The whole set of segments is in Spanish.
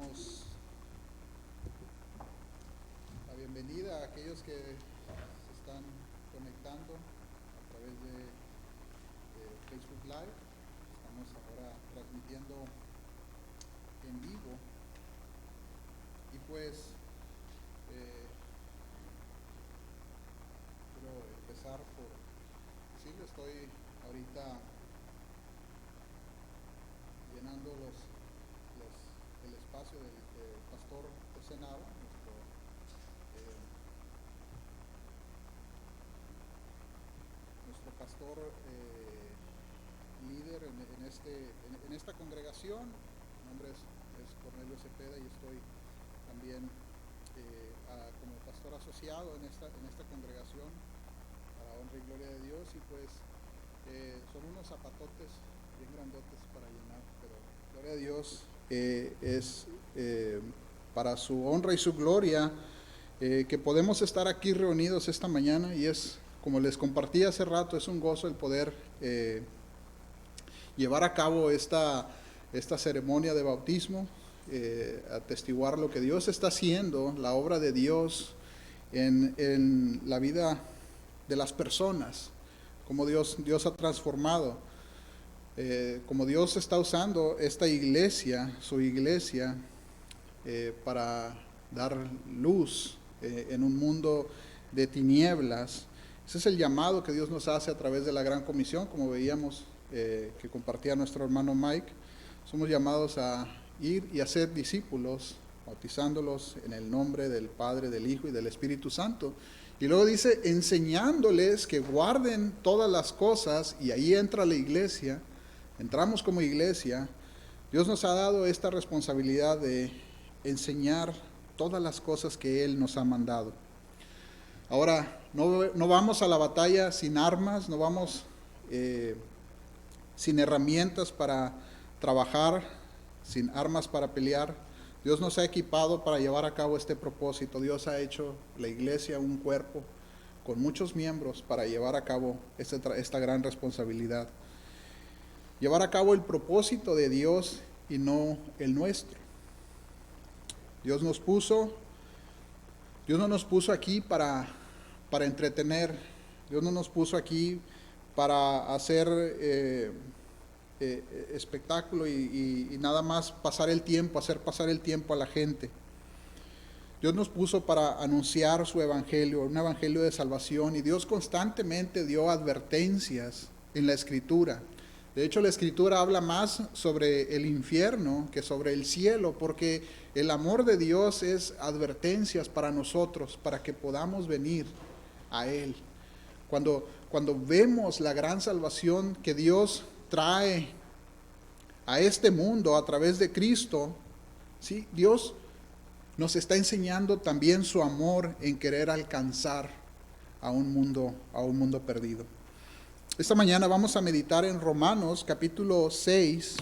Damos la bienvenida a aquellos que se están conectando a través de Facebook Live. Estamos ahora transmitiendo en vivo y pues quiero empezar por decirle, estoy ahorita llenando el espacio del pastor Osenaba, nuestro pastor líder en esta congregación. Mi nombre es Cornelio Cepeda y estoy también como pastor asociado en esta congregación, para honra y gloria de Dios. Y pues son unos zapatotes bien grandotes para llenar, pero gloria a Dios, es para su honra y su gloria que podemos estar aquí reunidos esta mañana, y es, como les compartí hace rato, es un gozo el poder llevar a cabo esta ceremonia de bautismo, atestiguar lo que Dios está haciendo, la obra de Dios en la vida de las personas, como Dios ha transformado, como Dios está usando esta iglesia, su iglesia, para dar luz en un mundo de tinieblas. Ese es el llamado que Dios nos hace a través de la Gran Comisión, como veíamos que compartía nuestro hermano Mike. Somos llamados a ir y hacer discípulos, bautizándolos en el nombre del Padre, del Hijo y del Espíritu Santo. Y luego dice, enseñándoles que guarden todas las cosas, y ahí entra la iglesia, entramos como iglesia. Dios nos ha dado esta responsabilidad de enseñar todas las cosas que Él nos ha mandado. Ahora, no vamos a la batalla sin armas, no vamos sin herramientas para trabajar, sin armas para pelear. Dios nos ha equipado para llevar a cabo este propósito. Dios ha hecho la iglesia un cuerpo con muchos miembros para llevar a cabo esta gran responsabilidad. Llevar a cabo el propósito de Dios y no el nuestro. Dios no nos puso aquí para entretener. Dios no nos puso aquí para hacer espectáculo y nada más pasar el tiempo, hacer pasar el tiempo a la gente. Dios nos puso para anunciar su evangelio, un evangelio de salvación, y Dios constantemente dio advertencias en la Escritura. De hecho, la Escritura habla más sobre el infierno que sobre el cielo, porque el amor de Dios es advertencias para nosotros, para que podamos venir a Él. Cuando vemos la gran salvación que Dios trae a este mundo a través de Cristo, ¿sí? Dios nos está enseñando también su amor en querer alcanzar a un mundo perdido. Esta mañana vamos a meditar en Romanos capítulo 6,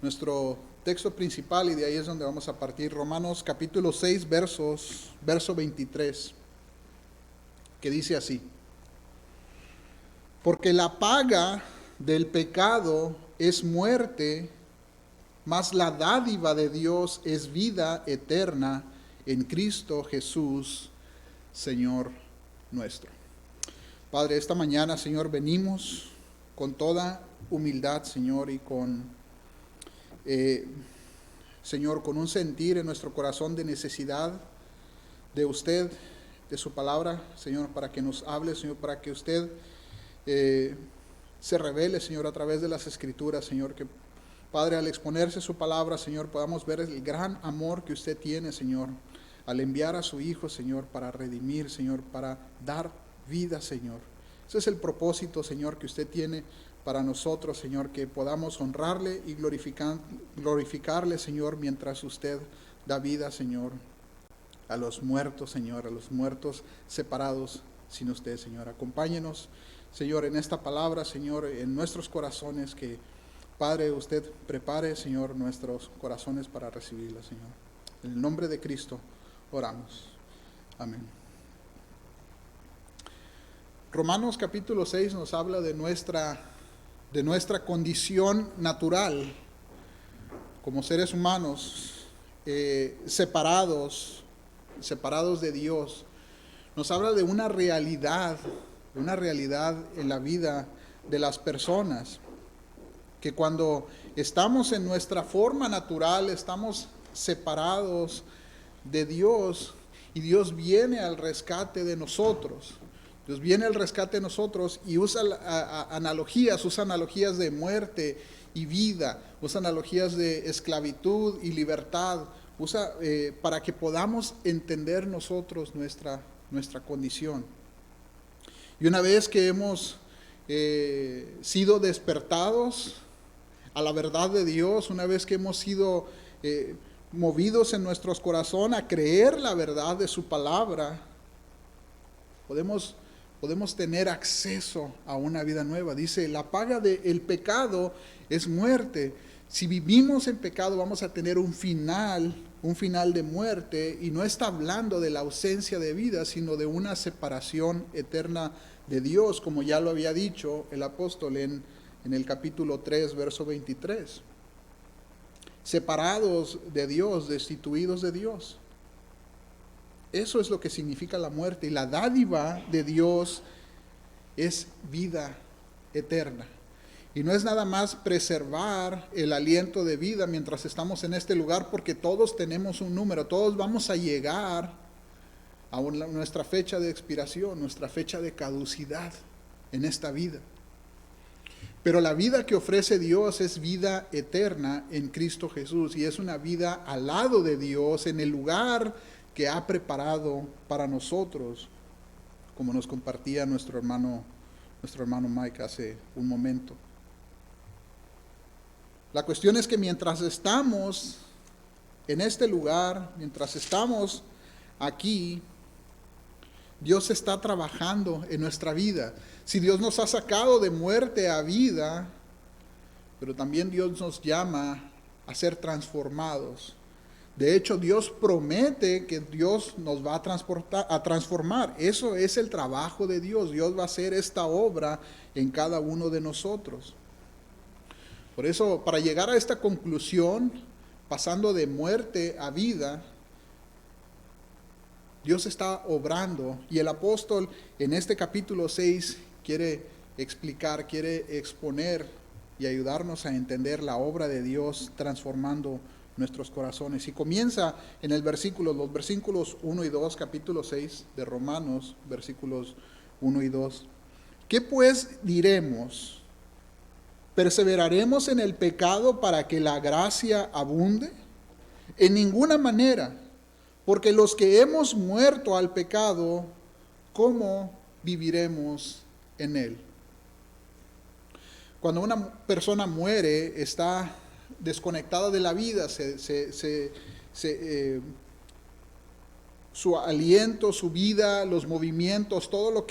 nuestro texto principal, y de ahí es donde vamos a partir. Romanos capítulo 6, verso 23, que dice así: porque la paga del pecado es muerte, mas la dádiva de Dios es vida eterna en Cristo Jesús, Señor nuestro. Padre, esta mañana, Señor, venimos con toda humildad, Señor, y Señor, con un sentir en nuestro corazón de necesidad de usted, de su palabra, Señor, para que nos hable, Señor, para que usted se revele, Señor, a través de las Escrituras, Señor, que, Padre, al exponerse su palabra, Señor, podamos ver el gran amor que usted tiene, Señor, al enviar a su Hijo, Señor, para redimir, Señor, para dar vida, Señor. Ese es el propósito, Señor, que usted tiene para nosotros, Señor, que podamos honrarle y glorificarle, Señor, mientras usted da vida, Señor, a los muertos, Señor, a los muertos separados sin usted, Señor. Acompáñenos, Señor, en esta palabra, Señor, en nuestros corazones, que, Padre, usted prepare, Señor, nuestros corazones para recibirla, Señor. En el nombre de Cristo oramos. Amén. Romanos capítulo 6 nos habla de nuestra condición natural como seres humanos, separados de Dios, nos habla de una realidad en la vida de las personas, que cuando estamos en nuestra forma natural, estamos separados de Dios, y Dios viene al rescate de nosotros. Dios viene al rescate de nosotros y usa analogías de muerte y vida, usa analogías de esclavitud y libertad, usa para que podamos entender nosotros nuestra condición. Y una vez que hemos sido despertados a la verdad de Dios, una vez que hemos sido movidos en nuestros corazones a creer la verdad de su palabra, podemos tener acceso a una vida nueva. Dice, la paga del pecado es muerte. Si vivimos en pecado vamos a tener un final de muerte, y no está hablando de la ausencia de vida, sino de una separación eterna de Dios, como ya lo había dicho el apóstol en el capítulo 3, verso 23. Separados de Dios, destituidos de Dios. Eso es lo que significa la muerte, y la dádiva de Dios es vida eterna. Y no es nada más preservar el aliento de vida mientras estamos en este lugar, porque todos tenemos un número, todos vamos a llegar a nuestra fecha de expiración, nuestra fecha de caducidad en esta vida. Pero la vida que ofrece Dios es vida eterna en Cristo Jesús, y es una vida al lado de Dios, en el lugar que ha preparado para nosotros, como nos compartía nuestro hermano Mike hace un momento. La cuestión es que mientras estamos en este lugar, mientras estamos aquí, Dios está trabajando en nuestra vida. Si Dios nos ha sacado de muerte a vida, pero también Dios nos llama a ser transformados. De hecho, Dios promete que Dios nos va a transformar. Eso es el trabajo de Dios. Dios va a hacer esta obra en cada uno de nosotros. Por eso, para llegar a esta conclusión, pasando de muerte a vida, Dios está obrando. Y el apóstol en este capítulo 6 quiere exponer y ayudarnos a entender la obra de Dios transformando nuestros corazones. Y comienza en los versículos 1 y 2, capítulo 6 de Romanos, versículos 1 y 2. ¿Qué pues diremos? ¿Perseveraremos en el pecado para que la gracia abunde? En ninguna manera, porque los que hemos muerto al pecado, ¿cómo viviremos en él? Cuando una persona muere, está desconectada de la vida, su aliento, su vida, los movimientos, todo lo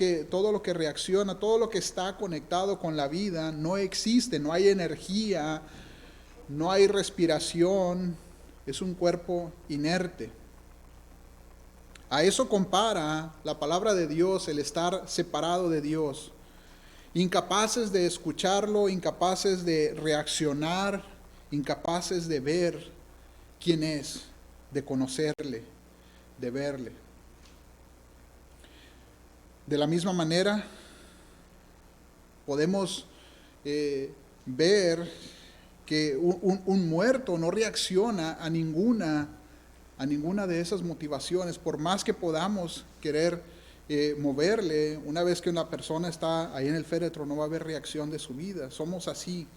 que reacciona, todo lo que está conectado con la vida no existe, no hay energía, no hay respiración, es un cuerpo inerte. A eso compara la palabra de Dios, el estar separado de Dios, incapaces de escucharlo, incapaces de reaccionar, incapaces de ver quién es, de conocerle, de verle. De la misma manera, podemos ver que un muerto no reacciona a ninguna de esas motivaciones, por más que podamos querer moverle. Una vez que una persona está ahí en el féretro, no va a haber reacción de su vida. Somos así,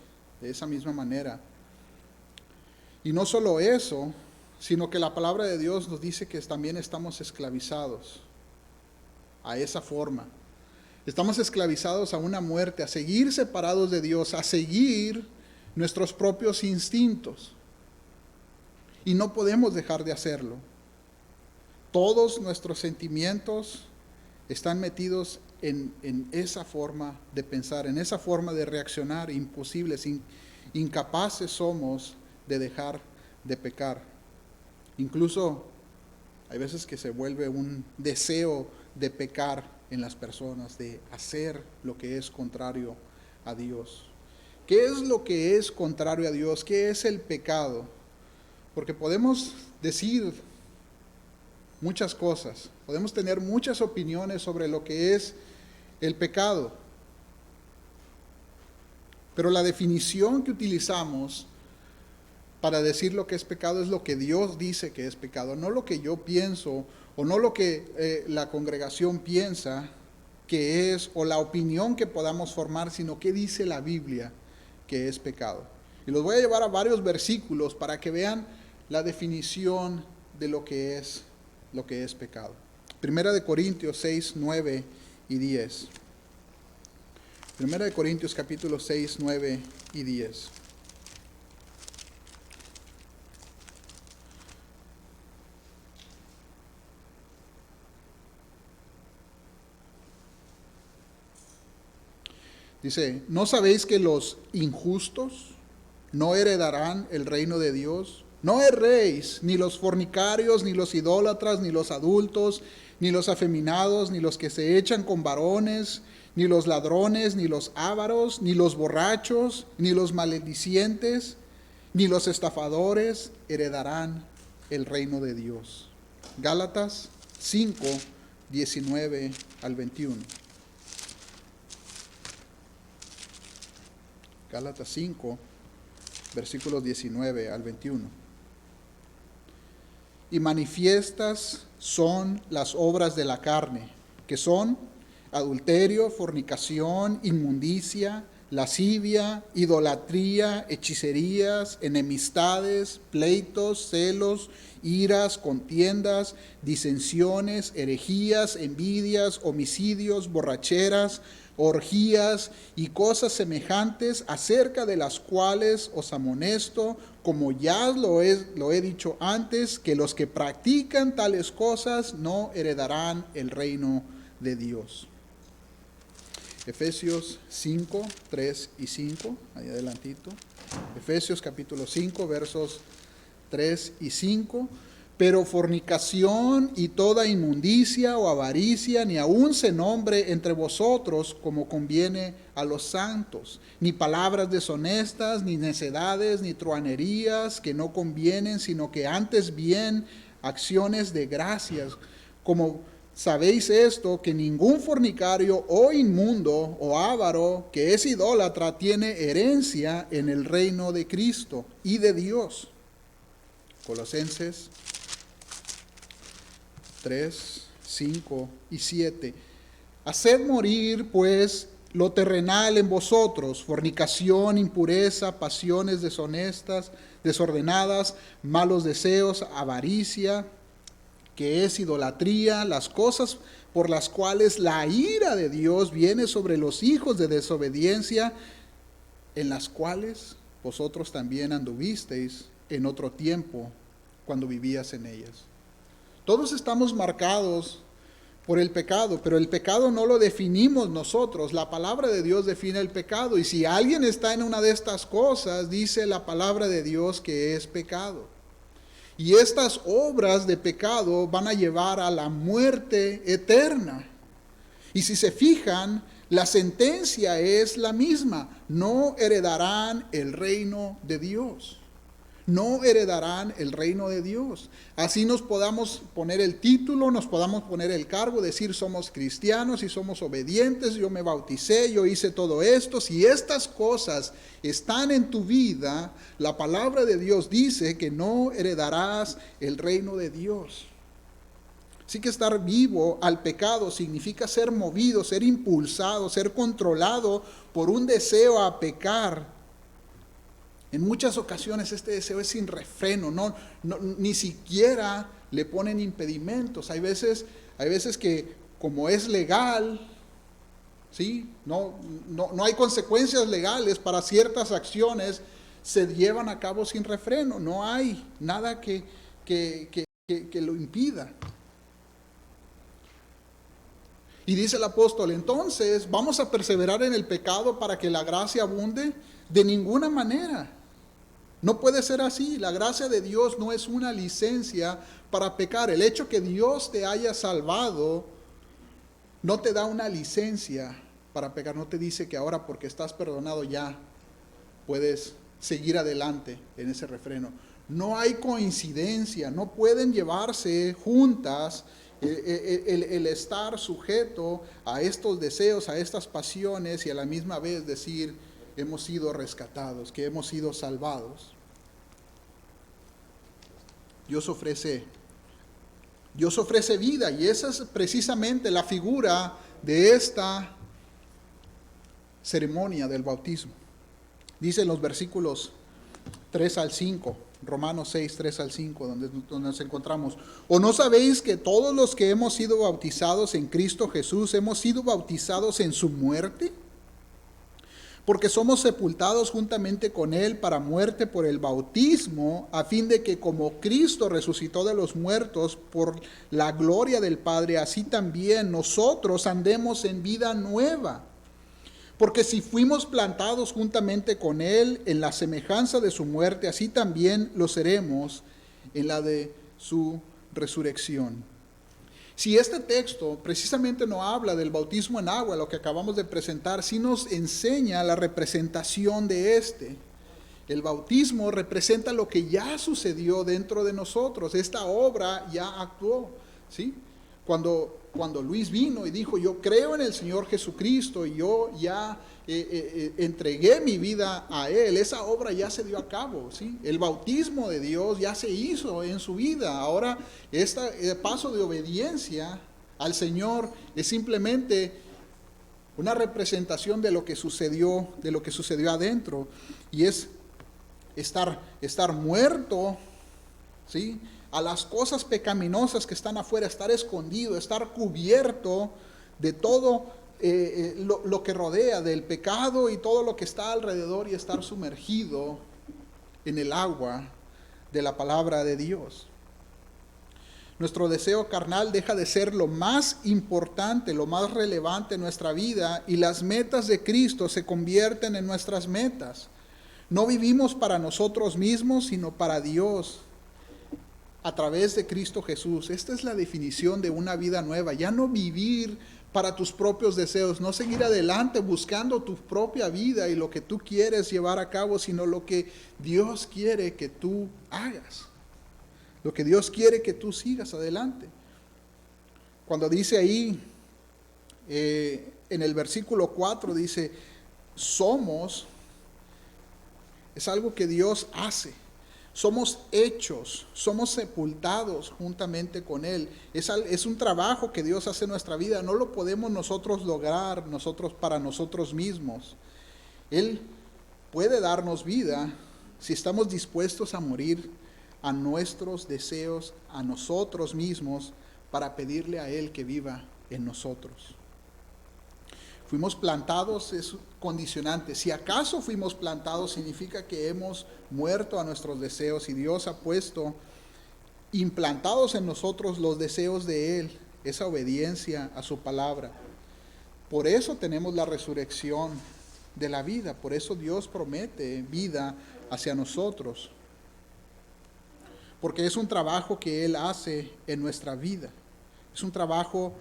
de esa misma manera. Y no solo eso, sino que la palabra de Dios nos dice que también estamos esclavizados a esa forma. Estamos esclavizados a una muerte, a seguir separados de Dios, a seguir nuestros propios instintos. Y no podemos dejar de hacerlo. Todos nuestros sentimientos están metidos en esa forma de pensar, en esa forma de reaccionar, imposibles, incapaces somos de dejar de pecar. Incluso hay veces que se vuelve un deseo de pecar en las personas, de hacer lo que es contrario a Dios. ¿Qué es lo que es contrario a Dios? ¿Qué es el pecado? Porque podemos decir muchas cosas, podemos tener muchas opiniones sobre lo que es el pecado, pero la definición que utilizamos para decir lo que es pecado es lo que Dios dice que es pecado, no lo que yo pienso o no lo que la congregación piensa que es, o la opinión que podamos formar, sino qué dice la Biblia que es pecado. Y los voy a llevar a varios versículos para que vean la definición de lo que es pecado. Primera de Corintios 6, 9 y 10. Primera de Corintios capítulo 6, 9 y 10. Dice, ¿no sabéis que los injustos no heredarán el reino de Dios? No erréis, ni los fornicarios, ni los idólatras, ni los adultos, ni los afeminados, ni los que se echan con varones, ni los ladrones, ni los ávaros, ni los borrachos, ni los maledicientes, ni los estafadores heredarán el reino de Dios. Gálatas 5, 19 al 21. Gálatas 5, versículos 19 al 21. Y manifiestas son las obras de la carne, que son adulterio, fornicación, inmundicia, lascivia, idolatría, hechicerías, enemistades, pleitos, celos, iras, contiendas, disensiones, herejías, envidias, homicidios, borracheras, orgías y cosas semejantes, acerca de las cuales os amonesto, como ya lo he dicho antes, que los que practican tales cosas no heredarán el reino de Dios. Efesios 5, 3 y 5, ahí adelantito. Efesios capítulo 5, versos 3 y 5. Pero fornicación y toda inmundicia o avaricia ni aun se nombre entre vosotros como conviene a los santos, ni palabras deshonestas, ni necedades, ni truanerías que no convienen, sino que antes bien acciones de gracias. Como sabéis esto, que ningún fornicario o inmundo o avaro que es idólatra tiene herencia en el reino de Cristo y de Dios. Colosenses 3, 5 y 7. Haced morir, pues, lo terrenal en vosotros, fornicación, impureza, pasiones deshonestas, desordenadas, malos deseos, avaricia, que es idolatría, las cosas por las cuales la ira de Dios viene sobre los hijos de desobediencia, en las cuales vosotros también anduvisteis en otro tiempo, cuando vivías en ellas. Todos estamos marcados por el pecado, pero el pecado no lo definimos nosotros. La palabra de Dios define el pecado, y si alguien está en una de estas cosas, dice la palabra de Dios que es pecado. Y estas obras de pecado van a llevar a la muerte eterna. Y si se fijan, la sentencia es la misma: no heredarán el reino de Dios. No heredarán el reino de Dios. Así nos podamos poner el título, nos podamos poner el cargo, decir somos cristianos y somos obedientes, yo me bauticé, yo hice todo esto. Si estas cosas están en tu vida, la palabra de Dios dice que no heredarás el reino de Dios. Así que estar vivo al pecado significa ser movido, ser impulsado, ser controlado por un deseo a pecar. En muchas ocasiones este deseo es sin refreno, ni siquiera le ponen impedimentos. Hay veces que, como es legal, ¿sí? no hay consecuencias legales para ciertas acciones, se llevan a cabo sin refreno. No hay nada que lo impida. Y dice el apóstol, entonces, ¿vamos a perseverar en el pecado para que la gracia abunde? De ninguna manera. No puede ser así. La gracia de Dios no es una licencia para pecar. El hecho que Dios te haya salvado no te da una licencia para pecar. No te dice que ahora, porque estás perdonado, ya puedes seguir adelante en ese refreno. No hay coincidencia, no pueden llevarse juntas el estar sujeto a estos deseos, a estas pasiones y a la misma vez decir, hemos sido rescatados, que hemos sido salvados. Dios ofrece vida, y esa es precisamente la figura de esta ceremonia del bautismo. Dice en los versículos 3 al 5, Romanos 6, 3 al 5, donde nos encontramos. ¿O no sabéis que todos los que hemos sido bautizados en Cristo Jesús hemos sido bautizados en su muerte? Porque somos sepultados juntamente con Él para muerte por el bautismo, a fin de que como Cristo resucitó de los muertos por la gloria del Padre, así también nosotros andemos en vida nueva. Porque si fuimos plantados juntamente con Él en la semejanza de su muerte, así también lo seremos en la de su resurrección. Si este texto precisamente no habla del bautismo en agua, lo que acabamos de presentar, sí nos enseña la representación de este. El bautismo representa lo que ya sucedió dentro de nosotros. Esta obra ya actuó, ¿sí? Cuando Luis vino y dijo, yo creo en el Señor Jesucristo y yo ya entregué mi vida a Él, esa obra ya se dio a cabo, ¿sí? El bautismo de Dios ya se hizo en su vida. Ahora, este paso de obediencia al Señor es simplemente una representación de lo que sucedió adentro, y es estar muerto, ¿sí?, a las cosas pecaminosas que están afuera, estar escondido, estar cubierto de todo lo que rodea, del pecado y todo lo que está alrededor, y estar sumergido en el agua de la palabra de Dios. Nuestro deseo carnal deja de ser lo más importante, lo más relevante en nuestra vida, y las metas de Cristo se convierten en nuestras metas. No vivimos para nosotros mismos, sino para Dios, a través de Cristo Jesús. Esta es la definición de una vida nueva. Ya no vivir para tus propios deseos, no seguir adelante buscando tu propia vida y lo que tú quieres llevar a cabo, sino lo que Dios quiere que tú hagas, lo que Dios quiere que tú sigas adelante. Cuando dice ahí, en el versículo 4, dice, somos, es algo que Dios hace. Somos hechos, somos sepultados juntamente con Él. Es un trabajo que Dios hace en nuestra vida. No lo podemos nosotros lograr para nosotros mismos. Él puede darnos vida si estamos dispuestos a morir a nuestros deseos, a nosotros mismos, para pedirle a Él que viva en nosotros. Fuimos plantados, es condicionante. Si acaso fuimos plantados, significa que hemos muerto a nuestros deseos, y Dios ha puesto implantados en nosotros los deseos de Él, esa obediencia a su palabra. Por eso tenemos la resurrección de la vida, por eso Dios promete vida hacia nosotros, porque es un trabajo que Él hace en nuestra vida, es un trabajo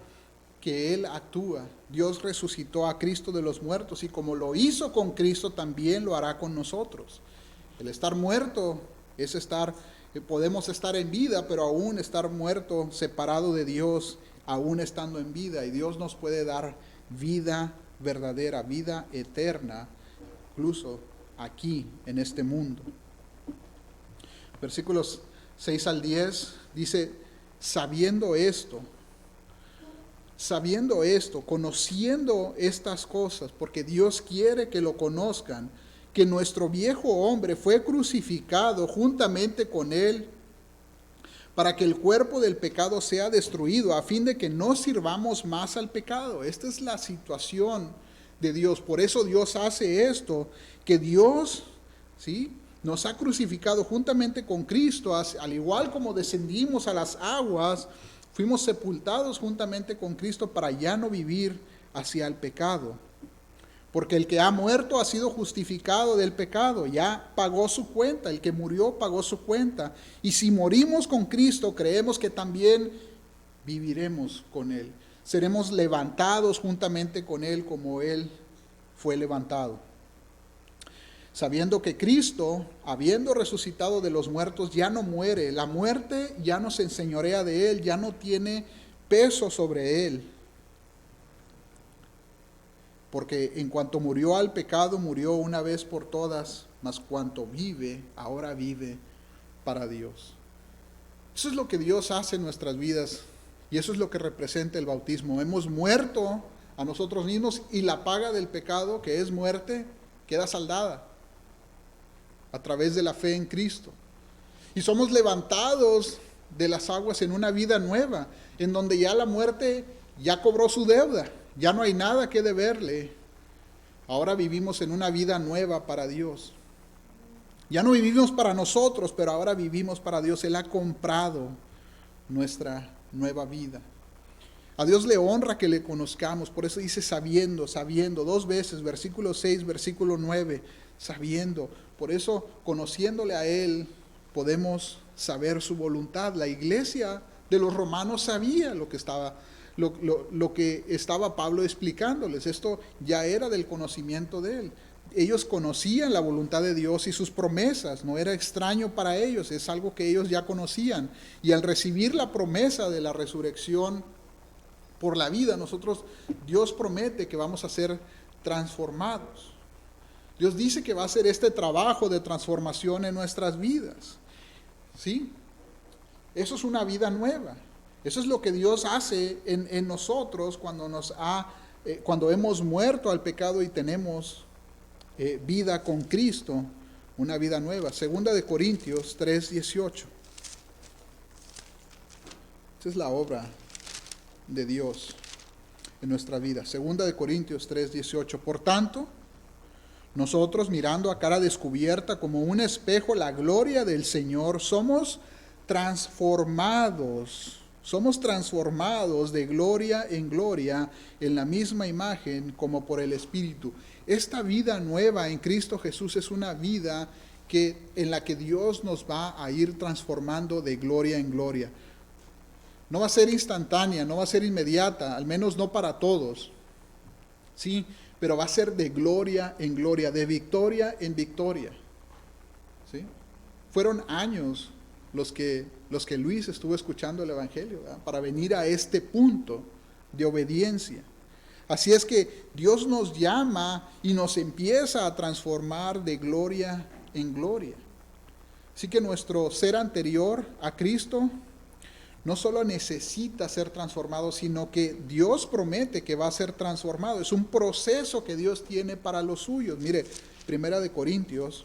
que Él actúa. Dios resucitó a Cristo de los muertos, y como lo hizo con Cristo, también lo hará con nosotros. El estar muerto es podemos estar en vida, pero aún estar muerto, separado de Dios, aún estando en vida, y Dios nos puede dar vida verdadera, vida eterna, incluso aquí en este mundo. Versículos 6 al 10 dice, sabiendo esto, conociendo estas cosas, porque Dios quiere que lo conozcan, que nuestro viejo hombre fue crucificado juntamente con Él, para que el cuerpo del pecado sea destruido, a fin de que no sirvamos más al pecado. Esta es la situación de Dios. Por eso Dios hace esto, que Dios, ¿sí?, nos ha crucificado juntamente con Cristo, al igual como descendimos a las aguas, fuimos sepultados juntamente con Cristo para ya no vivir hacia el pecado. Porque el que ha muerto ha sido justificado del pecado, ya pagó su cuenta, el que murió pagó su cuenta. Y si morimos con Cristo, creemos que también viviremos con Él. Seremos levantados juntamente con Él como Él fue levantado. sabiendo que Cristo, habiendo resucitado de los muertos, ya no muere. La muerte ya no se enseñorea de él, ya no tiene peso sobre él. Porque en cuanto murió al pecado, murió una vez por todas, mas cuanto vive, ahora vive para Dios. Eso es lo que Dios hace en nuestras vidas y eso es lo que representa el bautismo. Hemos muerto a nosotros mismos y la paga del pecado, que es muerte, queda saldada a través de la fe en Cristo. Y somos levantados de las aguas en una vida nueva, en donde ya la muerte ya cobró su deuda, ya no hay nada que deberle. Ahora vivimos en una vida nueva para Dios. Ya no vivimos para nosotros, pero ahora vivimos para Dios. Él ha comprado nuestra nueva vida. A Dios le honra que le conozcamos, por eso dice sabiendo, sabiendo, 2 veces, versículo 6, versículo 9, sabiendo. Por eso, conociéndole a Él, podemos saber su voluntad. La iglesia de los romanos sabía lo que estaba Pablo explicándoles. Esto ya era del conocimiento de Él. Ellos conocían la voluntad de Dios y sus promesas, no era extraño para ellos, es algo que ellos ya conocían. Y al recibir la promesa de la resurrección por la vida, Dios promete que vamos a ser transformados. Dios dice que va a hacer este trabajo de transformación en nuestras vidas. ¿Sí? Eso es una vida nueva. Eso es lo que Dios hace en nosotros cuando hemos muerto al pecado y tenemos vida con Cristo, una vida nueva. Segunda de Corintios 3:18. Esa es la obra de Dios en nuestra vida. Segunda de Corintios 3:18. Por tanto, nosotros mirando a cara descubierta como un espejo la gloria del Señor, somos transformados de gloria en gloria en la misma imagen como por el Espíritu. Esta vida nueva en Cristo Jesús es una vida en la que Dios nos va a ir transformando de gloria en gloria. No va a ser instantánea, no va a ser inmediata, al menos no para todos. Sí, pero va a ser de gloria en gloria, de victoria en victoria. ¿Sí? Fueron años los que Luis estuvo escuchando el Evangelio, ¿verdad?, para venir a este punto de obediencia. Así es que Dios nos llama y nos empieza a transformar de gloria en gloria. Así que nuestro ser anterior a Cristo no solo necesita ser transformado, sino que Dios promete que va a ser transformado. Es un proceso que Dios tiene para los suyos. Mire, 1 Corintios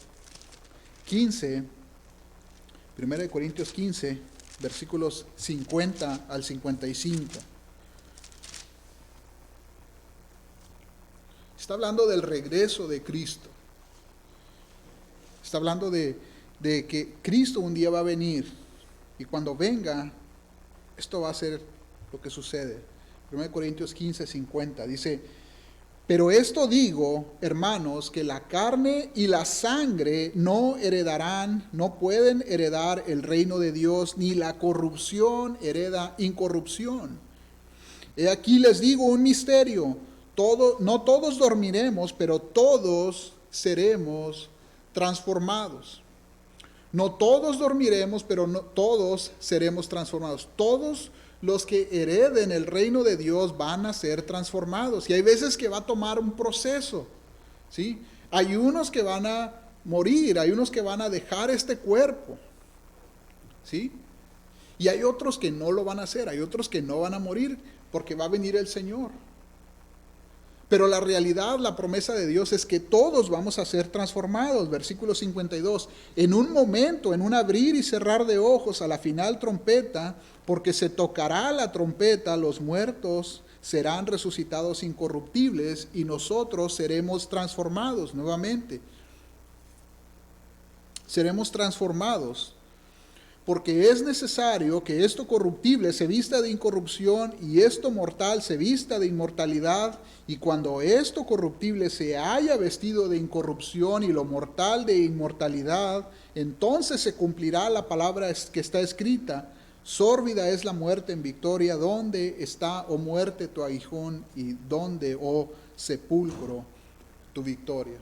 15, versículos 50 al 55. Está hablando del regreso de Cristo. Está hablando de que Cristo un día va a venir. Y cuando venga, esto va a ser lo que sucede. 1 Corintios 15, 50 dice: pero esto digo, hermanos, que la carne y la sangre no pueden heredar el reino de Dios, ni la corrupción hereda incorrupción. He aquí les digo un misterio: no todos dormiremos, pero todos seremos transformados. No todos dormiremos, pero todos seremos transformados. Todos los que hereden el reino de Dios van a ser transformados. Y hay veces que va a tomar un proceso, ¿sí? Hay unos que van a morir, hay unos que van a dejar este cuerpo, ¿sí? Y hay otros que no lo van a hacer, hay otros que no van a morir porque va a venir el Señor. Pero la realidad, la promesa de Dios es que todos vamos a ser transformados. Versículo 52. En un momento, en un abrir y cerrar de ojos, a la final trompeta, porque se tocará la trompeta, los muertos serán resucitados incorruptibles y nosotros seremos transformados nuevamente. Seremos transformados. Porque es necesario que esto corruptible se vista de incorrupción y esto mortal se vista de inmortalidad. Y cuando esto corruptible se haya vestido de incorrupción y lo mortal de inmortalidad, entonces se cumplirá la palabra que está escrita: sórbida es la muerte en victoria. ¿Dónde está, oh muerte, tu aguijón? ¿Y dónde, oh sepulcro, tu victoria?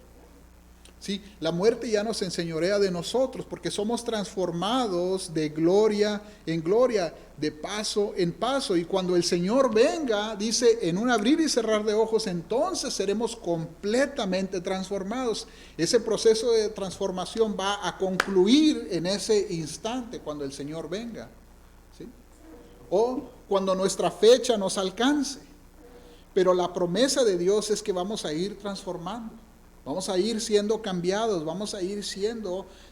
¿sí? La muerte ya nos enseñorea de nosotros porque somos transformados de gloria en gloria, de paso en paso. Y cuando el Señor venga, dice, en un abrir y cerrar de ojos, entonces seremos completamente transformados. Ese proceso de transformación va a concluir en ese instante cuando el Señor venga, ¿sí? O cuando nuestra fecha nos alcance. Pero la promesa de Dios es que vamos a ir transformando. Vamos a ir siendo cambiados, vamos a ir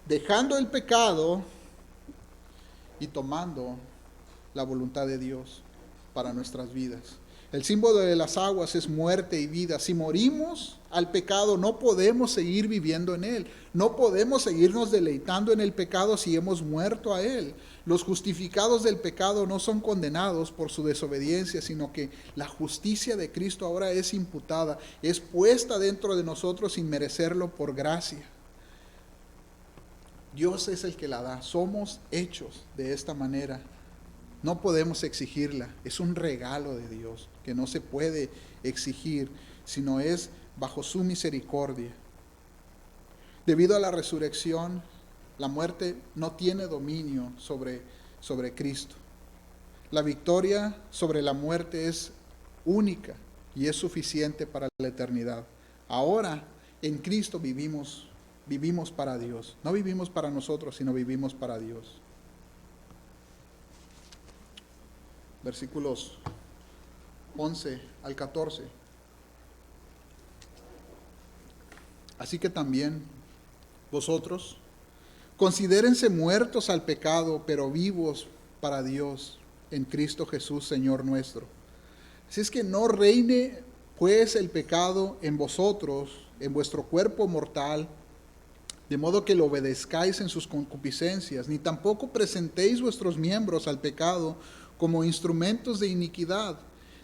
dejando el pecado y tomando la voluntad de Dios para nuestras vidas. El símbolo de las aguas es muerte y vida. Si morimos al pecado, no podemos seguir viviendo en él. No podemos seguirnos deleitando en el pecado si hemos muerto a él. Los justificados del pecado no son condenados por su desobediencia, sino que la justicia de Cristo ahora es imputada, es puesta dentro de nosotros sin merecerlo por gracia. Dios es el que la da. Somos hechos de esta manera. No podemos exigirla, es un regalo de Dios que no se puede exigir, sino es bajo su misericordia. Debido a la resurrección, la muerte no tiene dominio sobre Cristo. La victoria sobre la muerte es única y es suficiente para la eternidad. Ahora, en Cristo vivimos para Dios. No vivimos para nosotros, sino vivimos para Dios. Versículos 11 al 14. Así que también vosotros considérense muertos al pecado, pero vivos para Dios en Cristo Jesús, Señor nuestro. Así es que no reine pues el pecado en vosotros, en vuestro cuerpo mortal, de modo que lo obedezcáis en sus concupiscencias, ni tampoco presentéis vuestros miembros al pecado como instrumentos de iniquidad,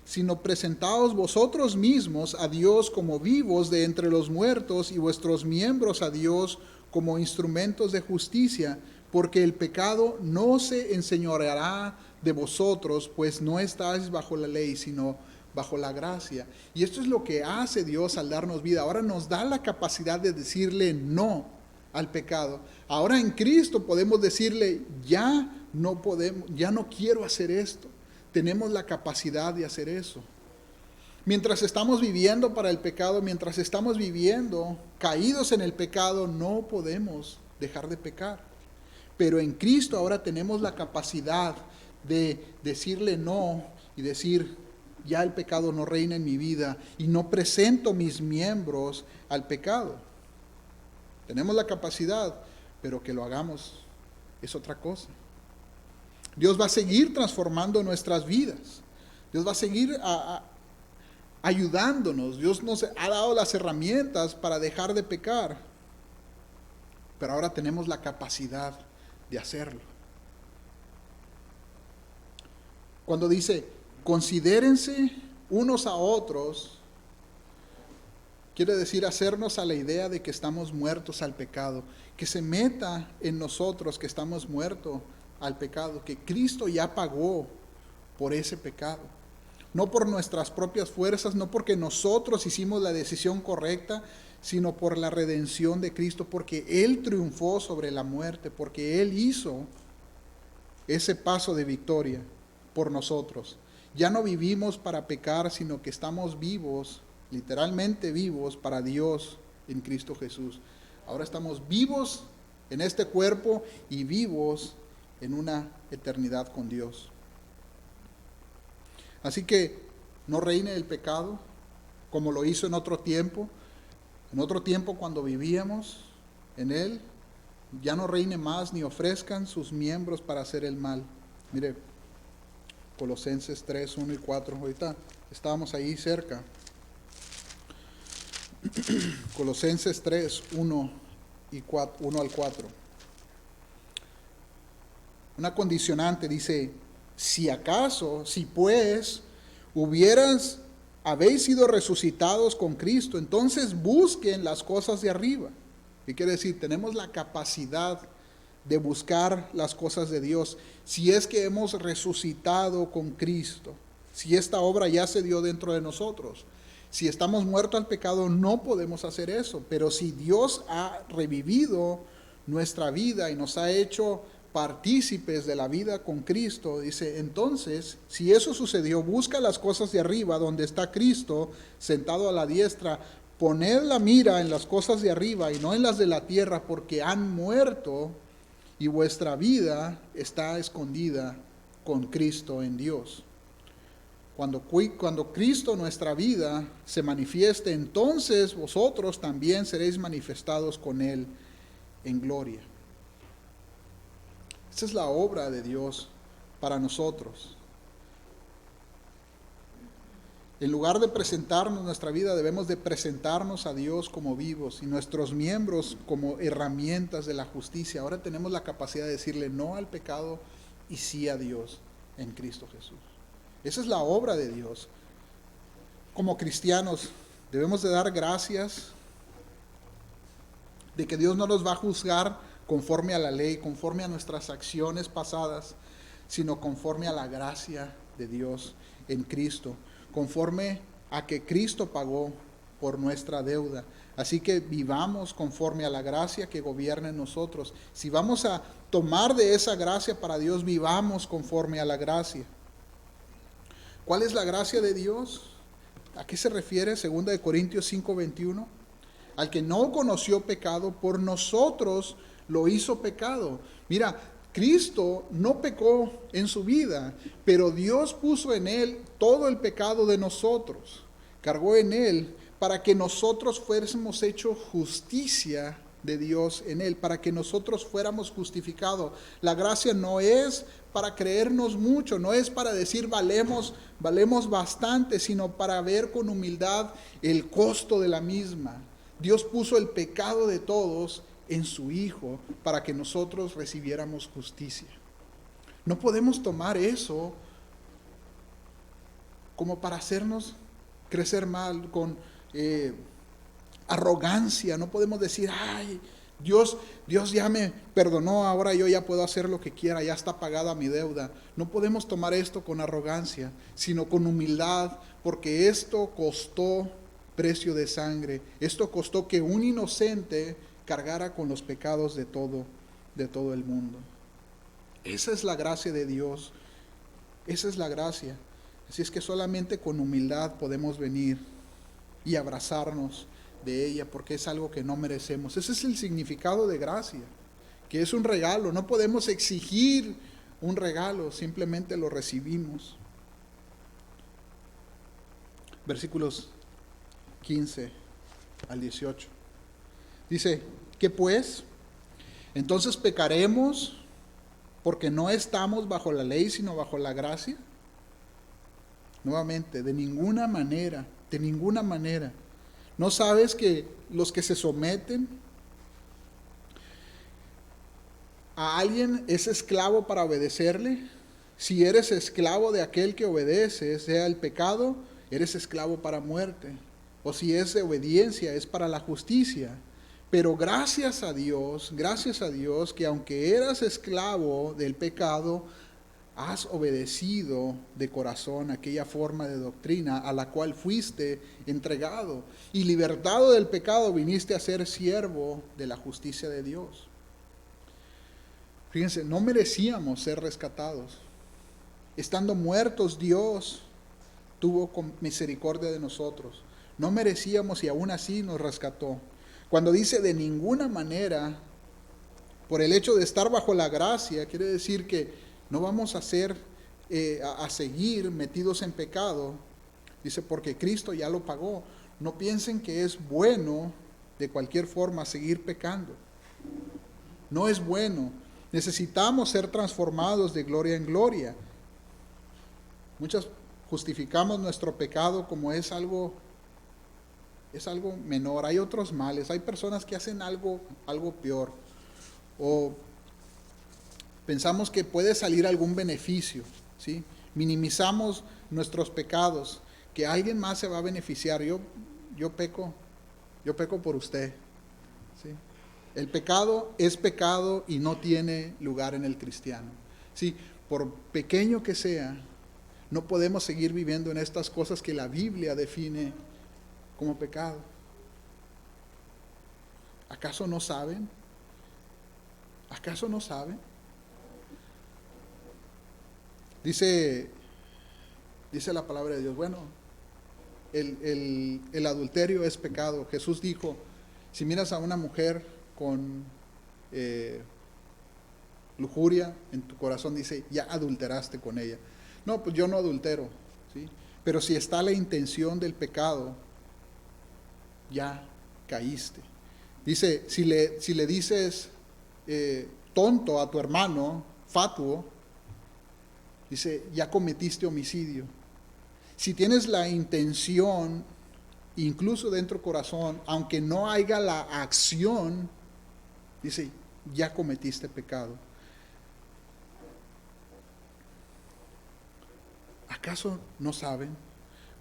sino presentaos vosotros mismos a Dios como vivos de entre los muertos y vuestros miembros a Dios como instrumentos de justicia, porque el pecado no se enseñoreará de vosotros, pues no estáis bajo la ley, sino bajo la gracia. Y esto es lo que hace Dios al darnos vida. Ahora nos da la capacidad de decirle no al pecado. Ahora en Cristo podemos decirle ya no quiero hacer esto. Tenemos la capacidad de hacer eso. Mientras estamos viviendo para el pecado, mientras estamos viviendo caídos en el pecado, no podemos dejar de pecar. Pero en Cristo ahora tenemos la capacidad de decirle no y decir, ya el pecado no reina en mi vida y no presento mis miembros al pecado. Tenemos la capacidad, pero que lo hagamos es otra cosa. Dios va a seguir transformando nuestras vidas. Dios va a seguir ayudándonos. Dios nos ha dado las herramientas para dejar de pecar. Pero ahora tenemos la capacidad de hacerlo. Cuando dice, considérense unos a otros, quiere decir hacernos a la idea de que estamos muertos al pecado, que se meta en nosotros que estamos muertos al pecado, que Cristo ya pagó por ese pecado. No por nuestras propias fuerzas, no porque nosotros hicimos la decisión correcta, sino por la redención de Cristo, porque Él triunfó sobre la muerte, porque Él hizo ese paso de victoria por nosotros. Ya no vivimos para pecar, sino que estamos vivos, literalmente vivos para Dios en Cristo Jesús. Ahora estamos vivos en este cuerpo y vivos en una eternidad con Dios. Así que no reine el pecado como lo hizo en otro tiempo. En otro tiempo cuando vivíamos en él, ya no reine más ni ofrezcan sus miembros para hacer el mal. Mire, Colosenses 3, 1 y 4, ahorita estábamos ahí cerca. Colosenses 3, 1 al 4. Una condicionante dice, si pues habéis sido resucitados con Cristo, entonces busquen las cosas de arriba. ¿Qué quiere decir? Tenemos la capacidad de buscar las cosas de Dios. Si es que hemos resucitado con Cristo, si esta obra ya se dio dentro de nosotros. Si estamos muertos al pecado, no podemos hacer eso. Pero si Dios ha revivido nuestra vida y nos ha hecho partícipes de la vida con Cristo, dice, entonces, si eso sucedió, busca las cosas de arriba, donde está Cristo, sentado a la diestra. Poned la mira en las cosas de arriba y no en las de la tierra, porque han muerto y vuestra vida está escondida con Cristo en Dios. Cuando Cristo, nuestra vida, se manifieste, entonces vosotros también seréis manifestados con Él en gloria. Esa es la obra de Dios para nosotros. En lugar de presentarnos nuestra vida, debemos de presentarnos a Dios como vivos y nuestros miembros como herramientas de la justicia. Ahora tenemos la capacidad de decirle no al pecado y sí a Dios en Cristo Jesús. Esa es la obra de Dios. Como cristianos debemos de dar gracias de que Dios no nos va a juzgar conforme a la ley, conforme a nuestras acciones pasadas, sino conforme a la gracia de Dios en Cristo, conforme a que Cristo pagó por nuestra deuda. Así que vivamos conforme a la gracia que gobierna en nosotros. Si vamos a tomar de esa gracia para Dios, vivamos conforme a la gracia. ¿Cuál es la gracia de Dios? ¿A qué se refiere 2 Corintios 5:21? Al que no conoció pecado, por nosotros lo hizo pecado. Mira, Cristo no pecó en su vida, pero Dios puso en Él todo el pecado de nosotros. Cargó en Él para que nosotros fuésemos hechos justicia de Dios en Él, para que nosotros fuéramos justificados. La gracia no es para creernos mucho, no es para decir valemos bastante, sino para ver con humildad el costo de la misma. Dios puso el pecado de todos en su Hijo para que nosotros recibiéramos justicia. No podemos tomar eso como para hacernos crecer mal con arrogancia. No podemos decir, ay, Dios ya me perdonó, ahora yo ya puedo hacer lo que quiera, ya está pagada mi deuda. No podemos tomar esto con arrogancia, sino con humildad, porque esto costó precio de sangre. Esto costó que un inocente cargara con los pecados de todo el mundo. Esa es la gracia de Dios. Esa es la gracia. Así es que solamente con humildad podemos venir y abrazarnos de ella, porque es algo que no merecemos. Ese es el significado de gracia, que es un regalo. No podemos exigir un regalo, simplemente lo recibimos. Versículos 15 al 18. Dice, ¿qué pues? Entonces pecaremos porque no estamos bajo la ley, sino bajo la gracia. Nuevamente, de ninguna manera. ¿No sabes que los que se someten a alguien es esclavo para obedecerle? Si eres esclavo de aquel que obedece, sea el pecado, eres esclavo para muerte. O si es de obediencia, es para la justicia. Pero gracias a Dios, que aunque eras esclavo del pecado, has obedecido de corazón aquella forma de doctrina a la cual fuiste entregado. Y libertado del pecado, viniste a ser siervo de la justicia de Dios. Fíjense, no merecíamos ser rescatados. Estando muertos, Dios tuvo misericordia de nosotros. No merecíamos y aún así nos rescató. Cuando dice de ninguna manera, por el hecho de estar bajo la gracia, quiere decir que no vamos a seguir metidos en pecado. Dice, porque Cristo ya lo pagó. No piensen que es bueno de cualquier forma seguir pecando. No es bueno. Necesitamos ser transformados de gloria en gloria. Muchas justificamos nuestro pecado como es algo menor. Hay otros males. Hay personas que hacen algo peor. O pensamos que puede salir algún beneficio, ¿sí? Minimizamos nuestros pecados, que alguien más se va a beneficiar. Yo peco por usted, ¿sí? El pecado es pecado y no tiene lugar en el cristiano, ¿sí? Por pequeño que sea, no podemos seguir viviendo en estas cosas que la Biblia define como pecado. ¿Acaso no saben? ¿Acaso no saben? Dice la palabra de Dios, bueno, el adulterio es pecado. Jesús dijo, si miras a una mujer con lujuria en tu corazón, dice, ya adulteraste con ella. No, pues yo no adultero, ¿sí? Pero si está la intención del pecado, ya caíste. Dice, si le dices tonto a tu hermano, fatuo, dice, ya cometiste homicidio. Si tienes la intención, incluso dentro del corazón, aunque no haya la acción, dice, ya cometiste pecado. ¿Acaso no saben?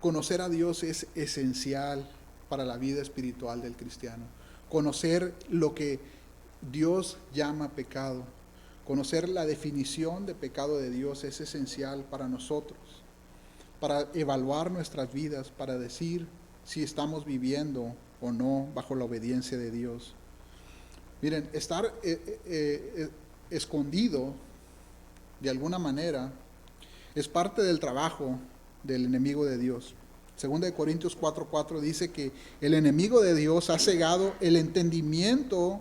Conocer a Dios es esencial para la vida espiritual del cristiano. Conocer lo que Dios llama pecado. Conocer la definición de pecado de Dios es esencial para nosotros, para evaluar nuestras vidas, para decir si estamos viviendo o no bajo la obediencia de Dios. Miren, estar escondido de alguna manera es parte del trabajo del enemigo de Dios. 2 Corintios 4:4 dice que el enemigo de Dios ha cegado el entendimiento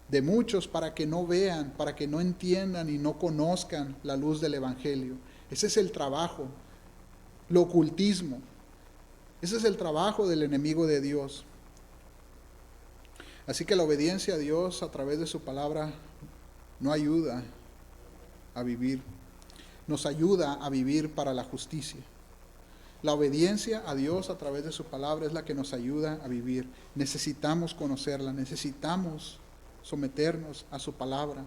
de muchos para que no vean, para que no entiendan y no conozcan la luz del Evangelio. Ese es el trabajo, el ocultismo. Ese es el trabajo del enemigo de Dios. Así que la obediencia a Dios a través de su palabra no ayuda a vivir, nos ayuda a vivir para la justicia. La obediencia a Dios a través de su palabra es la que nos ayuda a vivir. Necesitamos conocerla, necesitamos someternos a su palabra.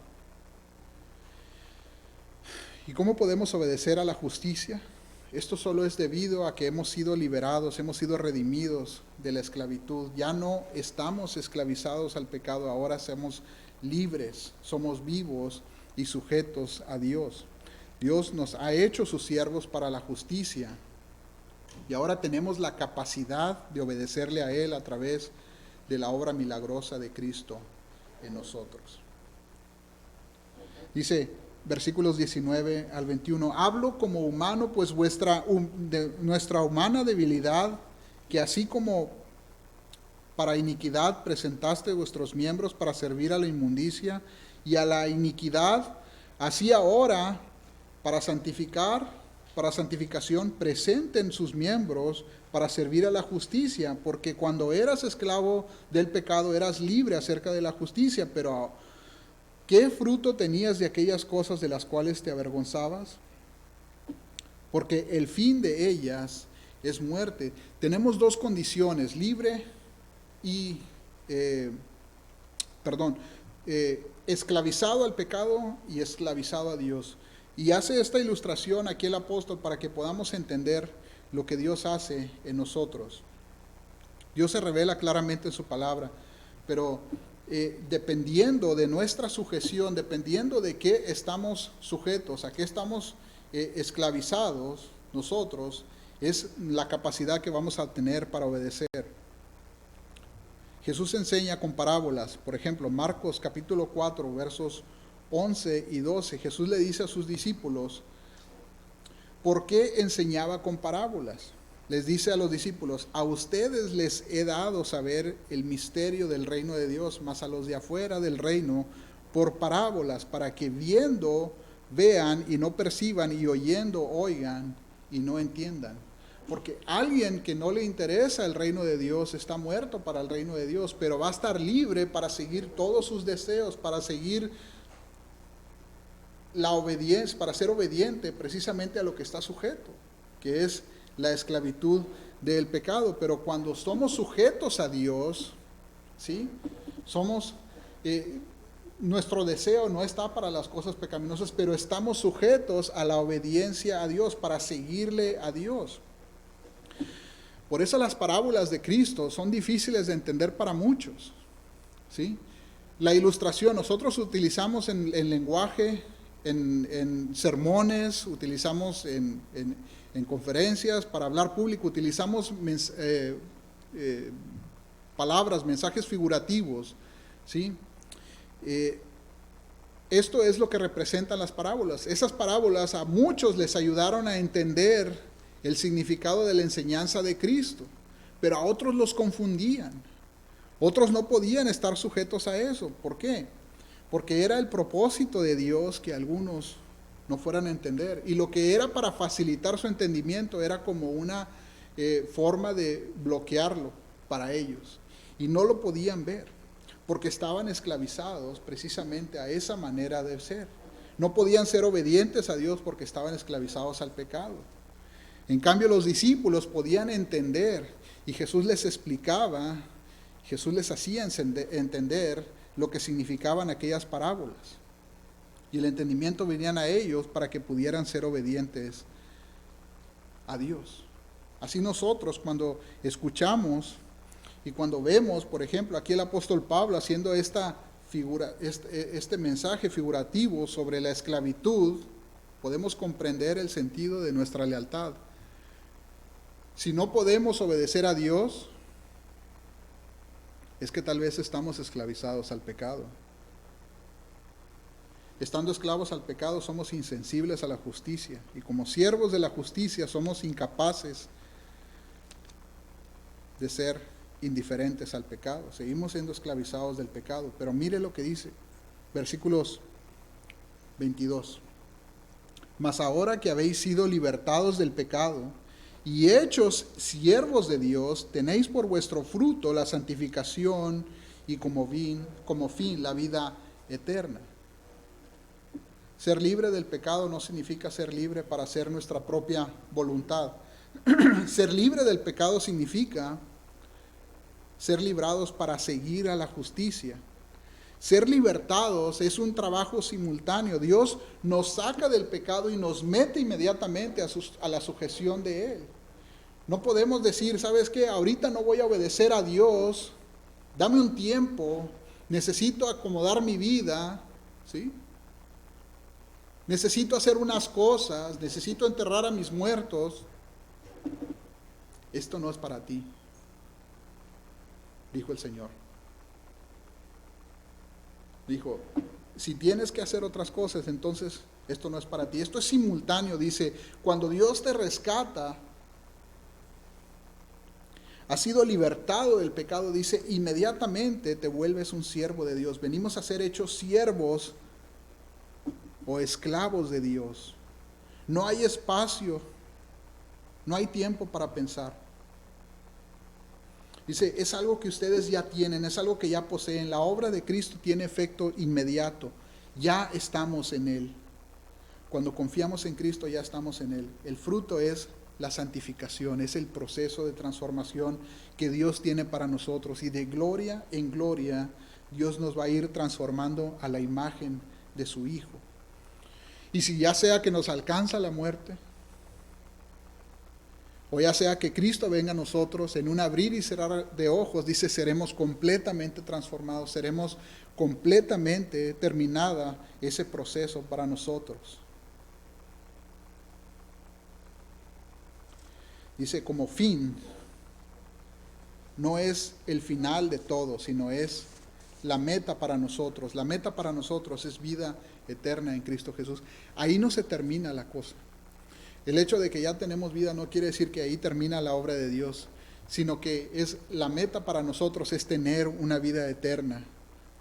¿Y cómo podemos obedecer a la justicia? Esto solo es debido a que hemos sido liberados, hemos sido redimidos de la esclavitud. Ya no estamos esclavizados al pecado, ahora somos libres, somos vivos y sujetos a Dios. Dios nos ha hecho sus siervos para la justicia y ahora tenemos la capacidad de obedecerle a Él a través de la obra milagrosa de Cristo en nosotros. Dice, versículos 19 al 21, hablo como humano, pues nuestra humana debilidad, que así como para iniquidad presentaste vuestros miembros para servir a la inmundicia y a la iniquidad, así ahora para santificación presenten sus miembros para servir a la justicia, porque cuando eras esclavo del pecado eras libre acerca de la justicia, pero ¿qué fruto tenías de aquellas cosas de las cuales te avergonzabas? Porque el fin de ellas es muerte. Tenemos dos condiciones, libre y, esclavizado al pecado y esclavizado a Dios. Y hace esta ilustración aquí el apóstol para que podamos entender lo que Dios hace en nosotros. Dios se revela claramente en su palabra, pero dependiendo de nuestra sujeción, dependiendo de qué estamos sujetos, a qué estamos esclavizados nosotros, es la capacidad que vamos a tener para obedecer. Jesús enseña con parábolas, por ejemplo, Marcos capítulo 4, versos 11 y 12, Jesús le dice a sus discípulos, ¿por qué enseñaba con parábolas? Les dice a los discípulos, a ustedes les he dado saber el misterio del reino de Dios, mas a los de afuera del reino por parábolas, para que viendo vean y no perciban, y oyendo oigan y no entiendan. Porque alguien que no le interesa el reino de Dios está muerto para el reino de Dios, pero va a estar libre para seguir todos sus deseos, para seguir la obediencia, para ser obediente precisamente a lo que está sujeto, que es la esclavitud del pecado. Pero cuando somos sujetos a Dios, ¿sí? Nuestro deseo no está para las cosas pecaminosas, pero estamos sujetos a la obediencia a Dios, para seguirle a Dios. Por eso las parábolas de Cristo son difíciles de entender para muchos, ¿sí? La ilustración, nosotros utilizamos en lenguaje, en sermones, utilizamos en conferencias, para hablar público, utilizamos palabras, mensajes figurativos, ¿sí? Esto es lo que representan las parábolas. Esas parábolas a muchos les ayudaron a entender el significado de la enseñanza de Cristo, pero a otros los confundían. Otros no podían estar sujetos a eso. ¿Por qué? Porque era el propósito de Dios que algunos no fueran a entender. Y lo que era para facilitar su entendimiento era como una forma de bloquearlo para ellos. Y no lo podían ver, porque estaban esclavizados precisamente a esa manera de ser. No podían ser obedientes a Dios porque estaban esclavizados al pecado. En cambio, los discípulos podían entender, y Jesús les explicaba, Jesús les hacía entender lo que significaban aquellas parábolas. Y el entendimiento venían a ellos para que pudieran ser obedientes a Dios. Así nosotros, cuando escuchamos y cuando vemos, por ejemplo, aquí el apóstol Pablo haciendo este mensaje figurativo sobre la esclavitud, podemos comprender el sentido de nuestra lealtad. Si no podemos obedecer a Dios, es que tal vez estamos esclavizados al pecado. Estando esclavos al pecado, somos insensibles a la justicia, y como siervos de la justicia somos incapaces de ser indiferentes al pecado. Seguimos siendo esclavizados del pecado. Pero mire lo que dice, versículos 22. Mas ahora que habéis sido libertados del pecado y hechos siervos de Dios, tenéis por vuestro fruto la santificación y como fin la vida eterna. Ser libre del pecado no significa ser libre para hacer nuestra propia voluntad. Ser libre del pecado significa ser librados para seguir a la justicia. Ser libertados es un trabajo simultáneo. Dios nos saca del pecado y nos mete inmediatamente a la sujeción de Él. No podemos decir, ¿sabes qué? Ahorita no voy a obedecer a Dios, dame un tiempo, necesito acomodar mi vida, ¿sí? Necesito hacer unas cosas, necesito enterrar a mis muertos. Esto no es para ti, dijo el Señor. Dijo, si tienes que hacer otras cosas, entonces esto no es para ti. Esto es simultáneo, dice, cuando Dios te rescata, has sido libertado del pecado, dice, inmediatamente te vuelves un siervo de Dios. Venimos a ser hechos siervos o esclavos de Dios. No hay espacio, no hay tiempo para pensar. Dice, es algo que ustedes ya tienen, es algo que ya poseen. La obra de Cristo tiene efecto inmediato. Ya estamos en Él. Cuando confiamos en Cristo ya estamos en Él. El fruto es la santificación, es el proceso de transformación que Dios tiene para nosotros. Y de gloria en gloria, Dios nos va a ir transformando a la imagen de su Hijo. Y si ya sea que nos alcanza la muerte, o ya sea que Cristo venga a nosotros en un abrir y cerrar de ojos, dice, seremos completamente transformados, seremos completamente terminada ese proceso para nosotros. Dice, como fin, no es el final de todo, sino es la meta para nosotros. La meta para nosotros es vida eterna en Cristo Jesús. Ahí no se termina la cosa. El hecho de que ya tenemos vida no quiere decir que ahí termina la obra de Dios, sino que es la meta para nosotros es tener una vida eterna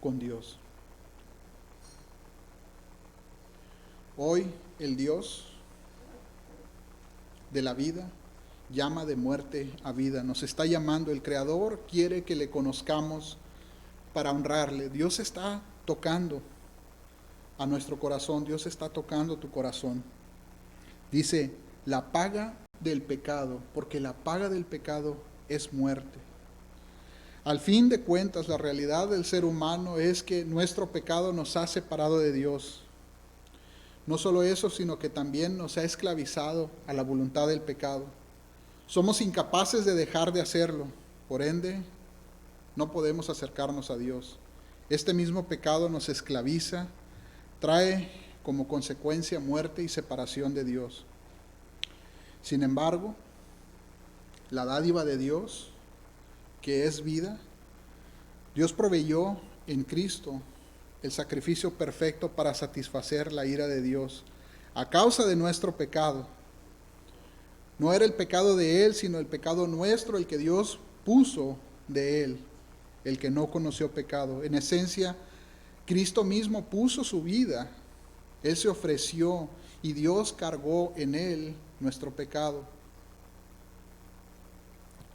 con Dios. Hoy el Dios de la vida llama de muerte a vida. Nos está llamando, el Creador quiere que le conozcamos para honrarle. Dios está tocando a nuestro corazón, Dios está tocando tu corazón. Dice, la paga del pecado, porque la paga del pecado es muerte. Al fin de cuentas, la realidad del ser humano es que nuestro pecado nos ha separado de Dios. No solo eso, sino que también nos ha esclavizado a la voluntad del pecado. Somos incapaces de dejar de hacerlo, por ende, no podemos acercarnos a Dios. Este mismo pecado nos esclaviza, trae como consecuencia muerte y separación de Dios. Sin embargo, la dádiva de Dios que es vida. Dios proveyó en Cristo el sacrificio perfecto para satisfacer la ira de Dios a causa de nuestro pecado. No era el pecado de Él, sino el pecado nuestro, el que Dios puso de Él, el que no conoció pecado. En esencia, Cristo mismo puso su vida. Él se ofreció y Dios cargó en Él nuestro pecado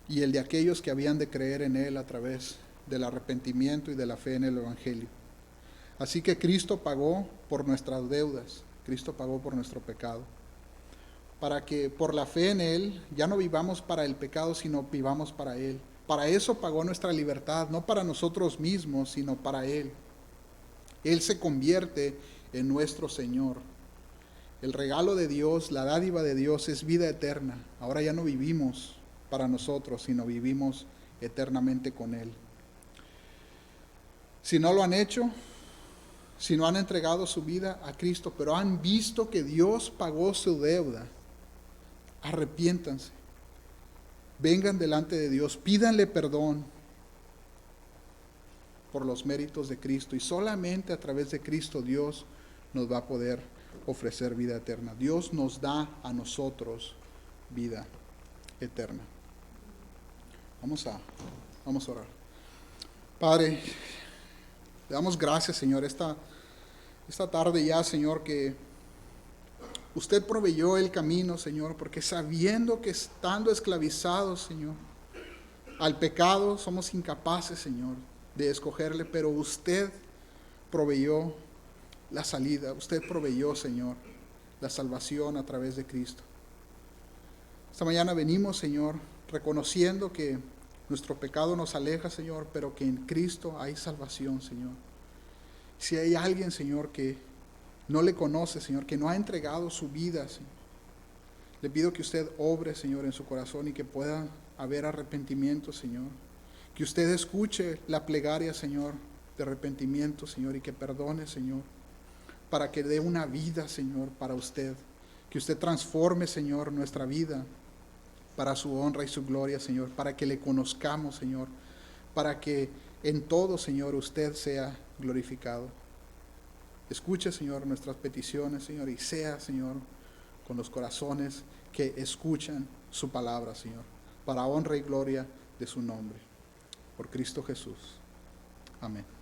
y el de aquellos que habían de creer en Él a través del arrepentimiento y de la fe en el Evangelio. Así que Cristo pagó por nuestras deudas, Cristo pagó por nuestro pecado, para que por la fe en Él ya no vivamos para el pecado, sino vivamos para Él. Para eso pagó nuestra libertad, no para nosotros mismos, sino para Él. Él se convierte en nuestro Señor. El regalo de Dios, la dádiva de Dios es vida eterna. Ahora ya no vivimos para nosotros, sino vivimos eternamente con Él. Si no lo han hecho, si no han entregado su vida a Cristo, pero han visto que Dios pagó su deuda, arrepiéntanse, vengan delante de Dios, pídanle perdón por los méritos de Cristo, y solamente a través de Cristo Dios nos va a poder ofrecer vida eterna. Dios nos da a nosotros vida eterna. Vamos a orar. Padre, le damos gracias, Señor, esta tarde ya, Señor, que usted proveyó el camino, Señor, porque sabiendo que estando esclavizados, Señor, al pecado somos incapaces, Señor, de escogerle, pero usted proveyó la salida, usted proveyó, Señor, la salvación a través de Cristo. Esta mañana venimos, Señor, reconociendo que nuestro pecado nos aleja, Señor, pero que en Cristo hay salvación, Señor. Si hay alguien, Señor, que no le conoce, Señor, que no ha entregado su vida, Señor, le pido que usted obre, Señor, en su corazón y que pueda haber arrepentimiento, Señor. Que usted escuche la plegaria, Señor, de arrepentimiento, Señor, y que perdone, Señor, para que dé una vida, Señor, para usted. Que usted transforme, Señor, nuestra vida para su honra y su gloria, Señor, para que le conozcamos, Señor, para que en todo, Señor, usted sea glorificado. Escuche, Señor, nuestras peticiones, Señor, y sea, Señor, con los corazones que escuchan su palabra, Señor, para honra y gloria de su nombre. Por Cristo Jesús. Amén.